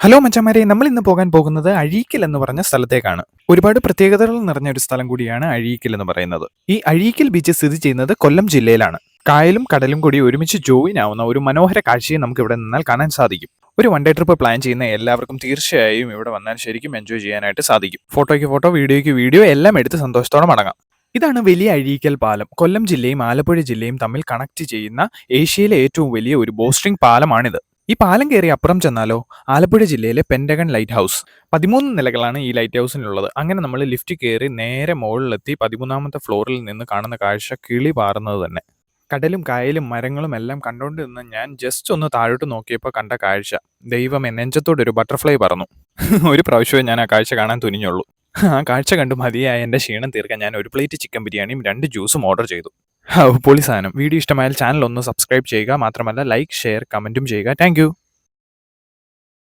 Hello മച്ചാന്മാരെ, നമ്മൾ ഇന്ന് പോകാൻ പോകുന്നത് അഴീക്കൽ എന്ന് പറഞ്ഞ സ്ഥലത്തേക്കാണ്. ഒരുപാട് പ്രത്യേകതകൾ നിറഞ്ഞ ഒരു സ്ഥലം കൂടിയാണ് അഴീക്കൽ എന്ന് പറയുന്നത്. ഈ അഴീക്കൽ ബീച്ച് സ്ഥിതി ചെയ്യുന്നത് കൊല്ലം ജില്ലയിലാണ്. കായലും കടലും കൂടി ഒരുമിച്ച് ജോയിൻ ആവുന്ന ഒരു മനോഹര കാഴ്ചയെ നമുക്ക് ഇവിടെ നിന്നാൽ കാണാൻ സാധിക്കും. ഒരു വൺ ഡേ ട്രിപ്പ് പ്ലാൻ ചെയ്യുന്ന എല്ലാവർക്കും തീർച്ചയായും ഇവിടെ വന്നാൽ ശരിക്കും എൻജോയ് ചെയ്യാനായിട്ട് സാധിക്കും. ഫോട്ടോയ്ക്ക് ഫോട്ടോ, വീഡിയോയ്ക്ക് വീഡിയോ എല്ലാം എടുത്ത് സന്തോഷത്തോടെ മടങ്ങാം. ഇതാണ് വലിയ അഴീക്കൽ പാലം. കൊല്ലം ജില്ലയും ആലപ്പുഴ ജില്ലയും തമ്മിൽ കണക്ട് ചെയ്യുന്ന ഏഷ്യയിലെ ഏറ്റവും വലിയ ഒരു ബോസ്ട്രിംഗ് പാലമാണിത്. ഈ പാലം കയറി അപ്പുറം ചെന്നാലോ, ആലപ്പുഴ ജില്ലയിലെ പെൻഡഗൺ ലൈറ്റ് ഹൗസ്. 13 നിലകളാണ് ഈ ലൈറ്റ് ഹൗസിനുള്ളത്. അങ്ങനെ നമ്മൾ ലിഫ്റ്റ് കയറി നേരെ മുകളിലെത്തി 13ാമത്തെ ഫ്ലോറിൽ നിന്ന് കാണുന്ന കാഴ്ച കിളി പാറുന്നത് തന്നെ. കടലും കായലും മരങ്ങളും എല്ലാം കണ്ടുകൊണ്ട് നിന്ന് ഞാൻ ജസ്റ്റ് ഒന്ന് താഴോട്ട് നോക്കിയപ്പോൾ കണ്ട കാഴ്ച, ദൈവമേ, നെഞ്ചത്തോടൊരു ബട്ടർഫ്ലൈ പറന്നു. ഒരു പ്രാവശ്യമേ ഞാൻ ആ കാഴ്ച കാണാൻ തുനിഞ്ഞുള്ളൂ. ആ കാഴ്ച കണ്ടു മതിയായ എൻ്റെ ക്ഷീണം തീർക്കാൻ ഞാൻ ഒരു പ്ലേറ്റ് ചിക്കൻ ബിരിയാണിയും 2 ജ്യൂസും ഓർഡർ ചെയ്തു. പൊളി സാധനം. വീഡിയോ ഇഷ്ടമായാൽ ചാനൽ ഒന്ന് സബ്സ്ക്രൈബ് ചെയ്യുക. മാത്രമല്ല ലൈക്ക്, ഷെയർ, കമൻറ്റും ചെയ്യുക. താങ്ക്